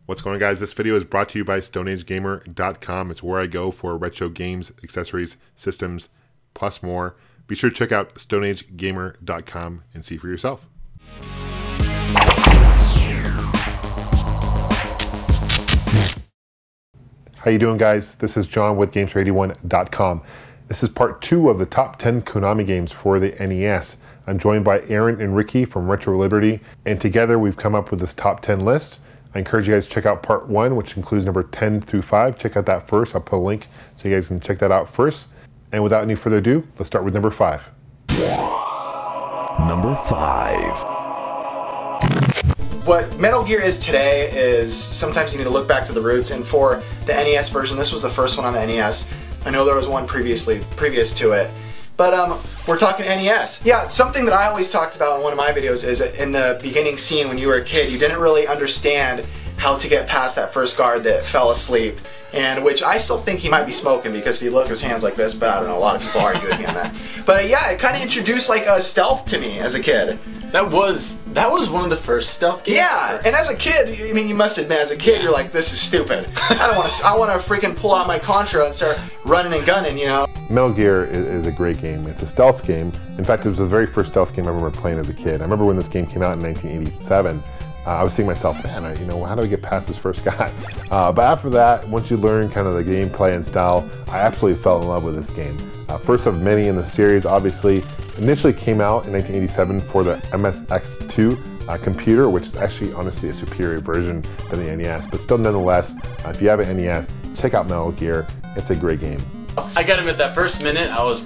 What's going on, guys? This video is brought to you by StoneAgeGamer.com. It's where I go for retro games, accessories, systems, plus more. Be sure to check out StoneAgeGamer.com and see for yourself. How you doing, guys? This is John with Gamester81.com. This is part 2 of the top 10 Konami games for the NES. I'm joined by Aaron and Ricky from Retro Liberty, and together we've come up with this top 10 list. I encourage you guys to check out part 1, which includes number 10 through 5. Check out that first. I'll put a link so you guys can check that out first. And without any further ado, let's start with number 5. Number 5. What Metal Gear is today is sometimes you need to look back to the roots, and for the NES version, this was the first one on the NES. I know there was one previous to it, but we're talking NES. Yeah, something that I always talked about in one of my videos is in the beginning scene when you were a kid, you didn't really understand how to get past that first guard that fell asleep, and which I still think he might be smoking, because if you look at his hands like this, but I don't know, a lot of people argue with me on that. But yeah, it kind of introduced like a stealth to me as a kid. That was one of the first stealth games. Yeah, and as a kid, I mean, you must admit, as a kid, you're like, this is stupid. I want to freaking pull out my Contra and start running and gunning, you know? Metal Gear is a great game. It's a stealth game. In fact, it was the very first stealth game I remember playing as a kid. I remember when this game came out in 1987. I was thinking to myself, man, how do I get past this first guy? But after that, once you learn kind of the gameplay and style, I absolutely fell in love with this game. First of many in the series, obviously. Initially came out in 1987 for the MSX2 computer, which is actually honestly a superior version than the NES. But still, nonetheless, if you have an NES, check out Metal Gear. It's a great game. I gotta admit, that first minute, I was,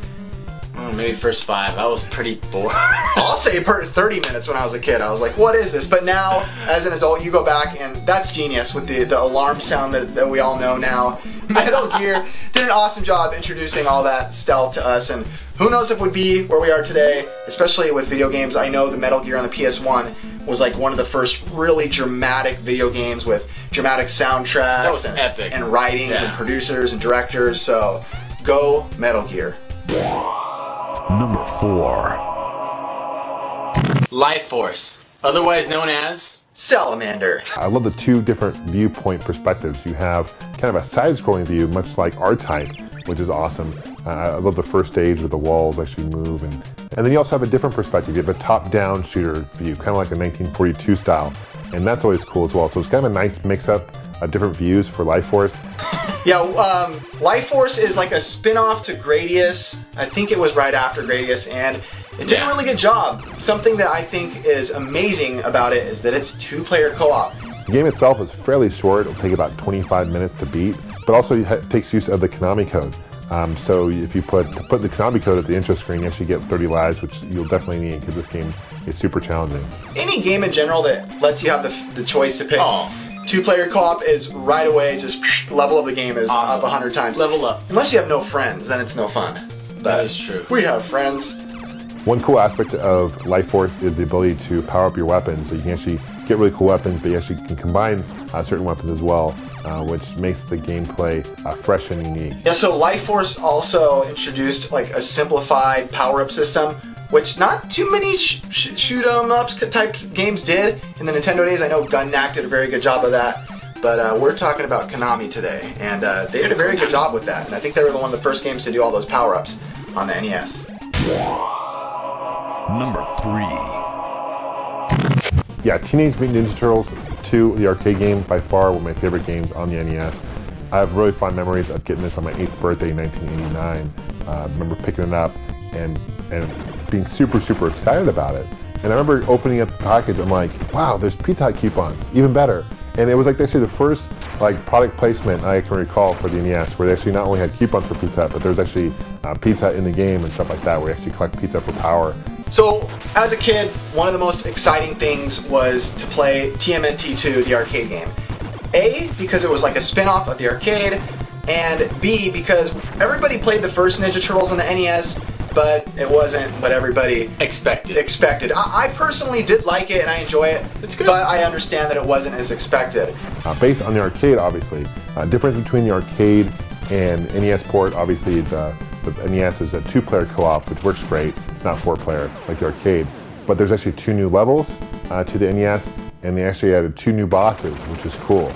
maybe first 5, I was pretty bored. I'll say 30 minutes when I was a kid. I was like, what is this? But now, as an adult, you go back, and that's genius with the alarm sound that we all know now. Metal Gear did an awesome job introducing all that stealth to us, and who knows if we'd be where we are today, especially with video games. I know the Metal Gear on the PS1 was like one of the first really dramatic video games with dramatic soundtracks. That was epic. And writings and producers and directors, so go Metal Gear. Number 4. Life Force, otherwise known as Salamander. I love the 2 different viewpoint perspectives. You have kind of a side-scrolling view, much like R-Type, which is awesome. I love the first stage where the walls actually move, and then you also have a different perspective. You have a top-down shooter view, kind of like a 1942 style, and that's always cool as well. So it's kind of a nice mix-up of different views for Life Force. Yeah, Life Force is like a spin-off to Gradius. I think it was right after Gradius, and it did a really good job. Something that I think is amazing about it is that it's 2-player co-op. The game itself is fairly short. It'll take about 25 minutes to beat, but also it takes use of the Konami code. So if you put the Konami code at the intro screen, you actually get 30 lives, which you'll definitely need because this game is super challenging. Any game in general that lets you have the choice to pick 2-player co-op is right away just level of the game is up 100 times. Level up. Unless you have no friends, then it's no fun. That is true. We have friends. One cool aspect of Life Force is the ability to power up your weapons, so you can actually get really cool weapons, but you actually can combine certain weapons as well, which makes the gameplay fresh and unique. Yeah, so Life Force also introduced like a simplified power-up system, which not too many shoot-'em-ups type games did in the Nintendo days. I know Gun Knack did a very good job of that, but we're talking about Konami today, and they did a very good job with that, and I think they were one of the first games to do all those power-ups on the NES. Number 3. Yeah, Teenage Mutant Ninja Turtles 2, the arcade game, by far one of my favorite games on the NES. I have really fond memories of getting this on my 8th birthday in 1989. I remember picking it up and being super excited about it. And I remember opening up the package, I'm like, wow, there's Pizza Hut coupons, even better. And it was like actually the first product placement I can recall for the NES, where they actually not only had coupons for Pizza Hut, but there was actually Pizza Hut in the game and stuff like that, where you actually collect pizza for power. So, as a kid, one of the most exciting things was to play TMNT2, the arcade game. A, because it was like a spin-off of the arcade, and B, because everybody played the first Ninja Turtles on the NES, but it wasn't what everybody expected. I personally did like it and I enjoy it, it's good, but I understand that it wasn't as expected. Based on the arcade, obviously. Difference between the arcade and NES port, obviously the NES is a 2-player co-op, which works great, not 4-player like the arcade. But there's actually 2 new levels to the NES. and they actually added 2 new bosses, which is cool.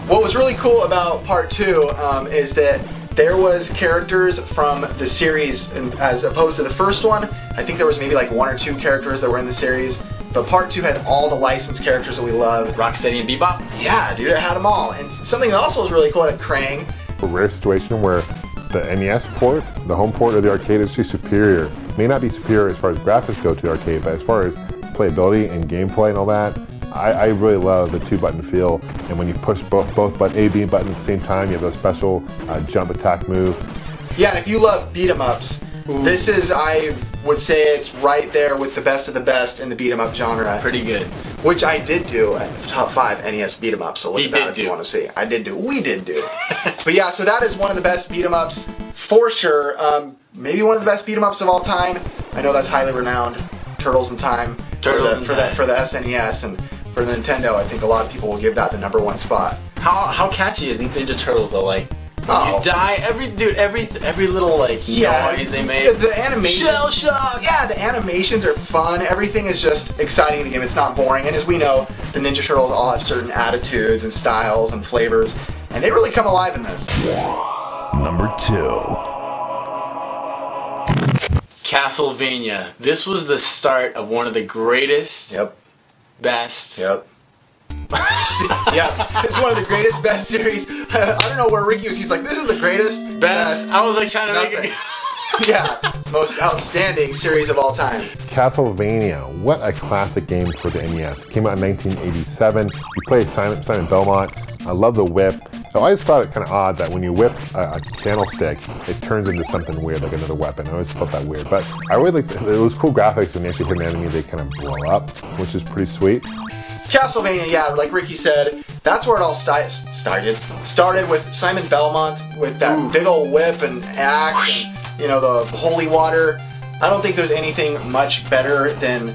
What was really cool about part 2 is that there was characters from the series, and as opposed to the first one. I think there was maybe like 1 or 2 characters that were in the series, but part 2 had all the licensed characters that we love. Rocksteady and Bebop? Yeah, dude, it had them all. And something that also was really cool at Krang. A rare situation where the NES port, the home port of the arcade, is actually superior. May not be superior as far as graphics go to the arcade, but as far as playability and gameplay and all that, I really love the 2-button feel. And when you push both A, B buttons at the same time, you have a special jump attack move. Yeah, and if you love beat 'em ups, this is, I would say, it's right there with the best of the best in the beat 'em up genre. Pretty good. Which I did do at top 5 NES beat 'em ups. So look at that if you want to see. I did do. We did do. But yeah, so that is one of the best beat 'em ups for sure. Maybe one of the best beat 'em ups of all time. I know that's highly renowned. Turtles in Time for the SNES, and for the Nintendo, I think a lot of people will give that the #1 spot. How catchy is Ninja Turtles though? Like, you die, every little like noise they make. The animations. Shell shock. Yeah, the animations are fun. Everything is just exciting in the game. It's not boring. And as we know, the Ninja Turtles all have certain attitudes and styles and flavors, and they really come alive in this. Number 2. Castlevania. This was the start of one of the greatest, best. Yeah, it's one of the greatest, best series. I don't know where Ricky was. He's like, this is the greatest, best. I was like trying to make it. Yeah, most outstanding series of all time. Castlevania, what a classic game for the NES. Came out in 1987. You play Simon Belmont. I love the whip. So I always thought it kind of odd that when you whip a candlestick, it turns into something weird, like another weapon. I always felt that weird. But I really liked it. It was cool graphics when you actually hit an enemy, they kind of blow up, which is pretty sweet. Castlevania, yeah, like Ricky said, that's where it all started. Started with Simon Belmont with that big old whip and axe, and, you know, the holy water. I don't think there's anything much better than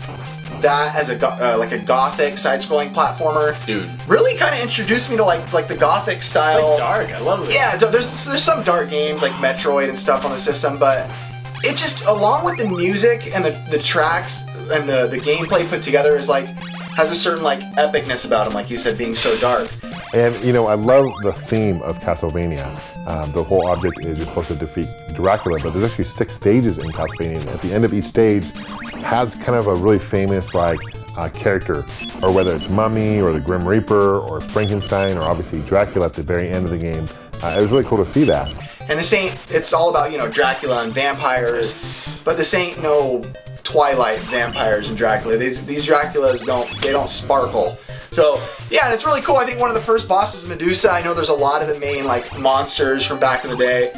that as a like a gothic side-scrolling platformer. Dude, really kind of introduced me to like the gothic style. It's like dark. I love it. Yeah, so there's some dark games like Metroid and stuff on the system, but it just, along with the music and the tracks and the gameplay put together, is like, has a certain like epicness about them, like you said, being so dark. And you know, I love the theme of Castlevania. The whole object is you're supposed to defeat Dracula, but there's actually 6 stages in Castlevania. And at the end of each stage has kind of a really famous like character, or whether it's Mummy or the Grim Reaper or Frankenstein or obviously Dracula at the very end of the game. It was really cool to see that. And this ain't, it's all about, you know, Dracula and vampires, but this ain't no Twilight vampires and Dracula. These Draculas don't sparkle. So yeah, and it's really cool. I think one of the first bosses is Medusa. I know there's a lot of the main like monsters from back in the day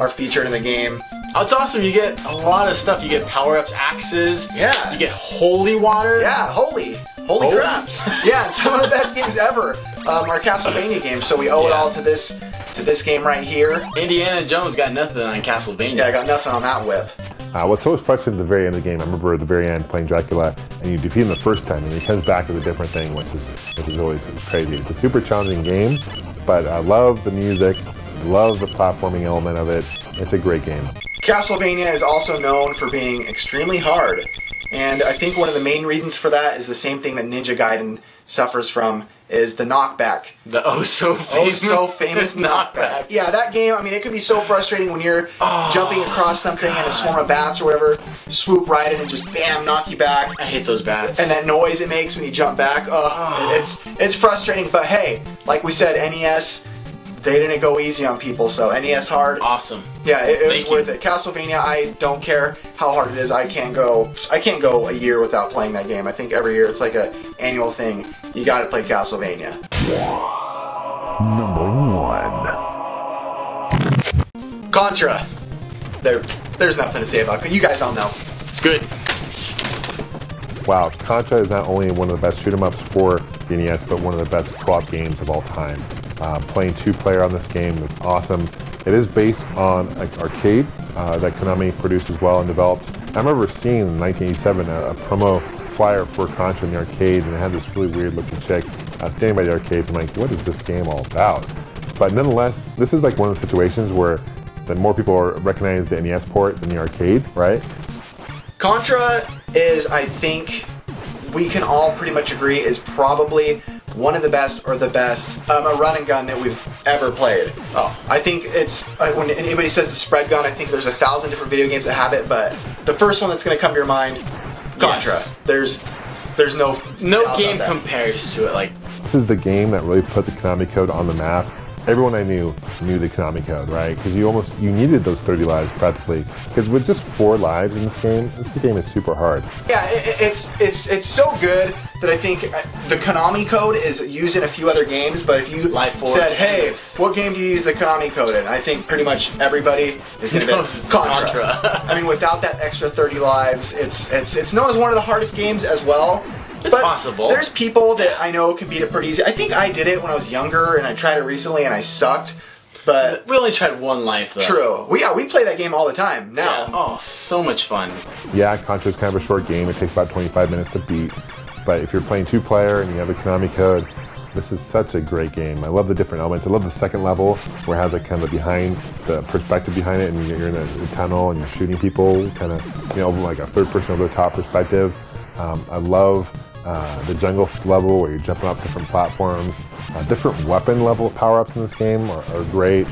are featured in the game. Oh, it's awesome. You get a lot of stuff. You get power-ups, axes. Yeah. You get holy water. Yeah, holy crap. Yeah, and some of the best games ever are Castlevania games. So we owe it all to this game right here. Indiana Jones got nothing on Castlevania. Yeah, I got nothing on that whip. What's so frustrating at the very end of the game, I remember at the very end playing Dracula, and you defeat him the first time, and he comes back with a different thing, which is always crazy. It's a super challenging game, but I love the music, love the platforming element of it. It's a great game. Castlevania is also known for being extremely hard, and I think one of the main reasons for that is the same thing that Ninja Gaiden suffers from, is the knockback. The oh so famous knockback. Yeah, that game, I mean, it could be so frustrating when you're jumping across something and a swarm of bats or whatever swoop right in and just bam, knock you back. I hate those bats. And that noise it makes when you jump back, it's frustrating, but hey, like we said, NES, they didn't go easy on people, so NES hard. Awesome. Yeah, it was worth it. Castlevania, I don't care how hard it is. I can't go a year without playing that game. I think every year it's like an annual thing. You got to play Castlevania. Number 1. Contra. There's nothing to say about it. You guys all know. It's good. Wow, Contra is not only one of the best shoot-'em-ups for the NES, but one of the best co-op games of all time. Playing 2-player on this game is awesome. It is based on an arcade that Konami produced as well and developed. I remember seeing in 1987 a promo flyer for Contra in the arcades, and it had this really weird looking chick standing by the arcades. I'm like, what is this game all about? But nonetheless, this is like one of the situations where the more people recognize the NES port than the arcade, right? Contra is, I think, we can all pretty much agree is probably one of the best or the best a run and gun that we've ever played. Oh. I think it's, when anybody says the spread gun, I think there's 1,000 different video games that have it, but the first one that's going to come to your mind, Contra. Yes. There's no game compares to it. Like, this is the game that really put the Konami code on the map. Everyone I knew the Konami code, right? Because you needed those 30 lives practically. Because with just 4 lives in this game is super hard. Yeah, it's so good that I think the Konami code is used in a few other games, but if you said, hey, what game do you use the Konami code in? I think pretty much everybody is going to be Contra. I mean, without that extra 30 lives, it's known as one of the hardest games as well. It's possible. There's people that I know can beat it pretty easy. I think I did it when I was younger, and I tried it recently, and I sucked. But we only tried one life, though. True. We play that game all the time now. Yeah. Oh, so much fun. Yeah, Contra is kind of a short game. It takes about 25 minutes to beat. But if you're playing 2-player and you have the Konami code, this is such a great game. I love the different elements. I love the second level where it has like kind of the perspective behind it, and you're in a tunnel and you're shooting people, kind of, you know, like a third person over the top perspective. I love the jungle level where you're jumping up different platforms. Different weapon level power-ups in this game are great.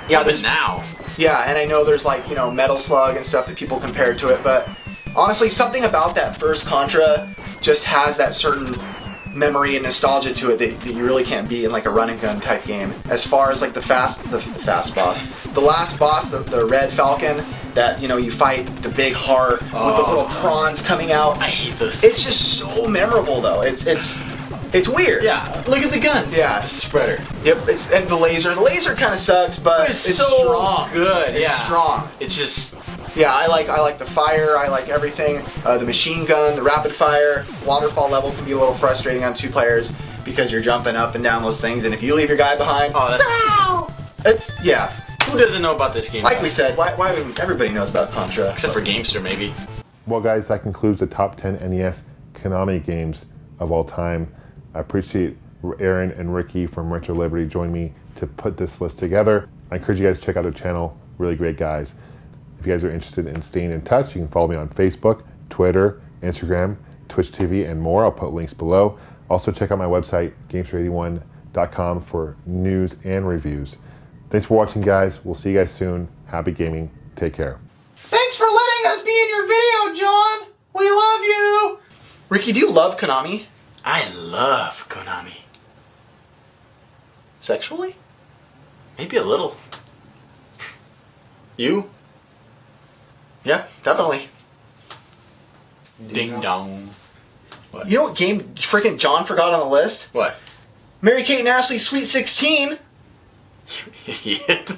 Yeah, but now. Yeah, and I know there's like, you know, Metal Slug and stuff that people compare to it, but honestly, something about that first Contra just has that certain memory and nostalgia to it that you really can't beat in like a run and gun type game. As far as like the fast boss, the last boss, the Red Falcon, that, you know, you fight the big heart with those little prawns coming out. I hate those things. It's just so memorable though. It's weird. Yeah, look at the guns. Yeah, the spreader. Yep, and the laser. The laser kind of sucks, but it's so strong. Good. It's strong. It's just. Yeah, I like the fire. I like everything. The machine gun, the rapid fire, waterfall level can be a little frustrating on 2 players because you're jumping up and down those things, and if you leave your guy behind, yeah. Who doesn't know about this game? Like we said, why everybody knows about Contra, except for Gamester, maybe. Well, guys, that concludes the top 10 NES Konami games of all time. I appreciate Aaron and Ricky from Retro Liberty joining me to put this list together. I encourage you guys to check out their channel. Really great guys. If you guys are interested in staying in touch, you can follow me on Facebook, Twitter, Instagram, Twitch TV, and more. I'll put links below. Also, check out my website, Gamester81.com, for news and reviews. Thanks for watching, guys. We'll see you guys soon. Happy gaming. Take care. Thanks for letting us be in your video, John. We love you. Ricky, do you love Konami? I love Konami. Sexually? Maybe a little. You? Yeah, definitely. Ding dong. What? You know what game freaking John forgot on the list? What? Mary-Kate and Ashley's Sweet 16. You idiot.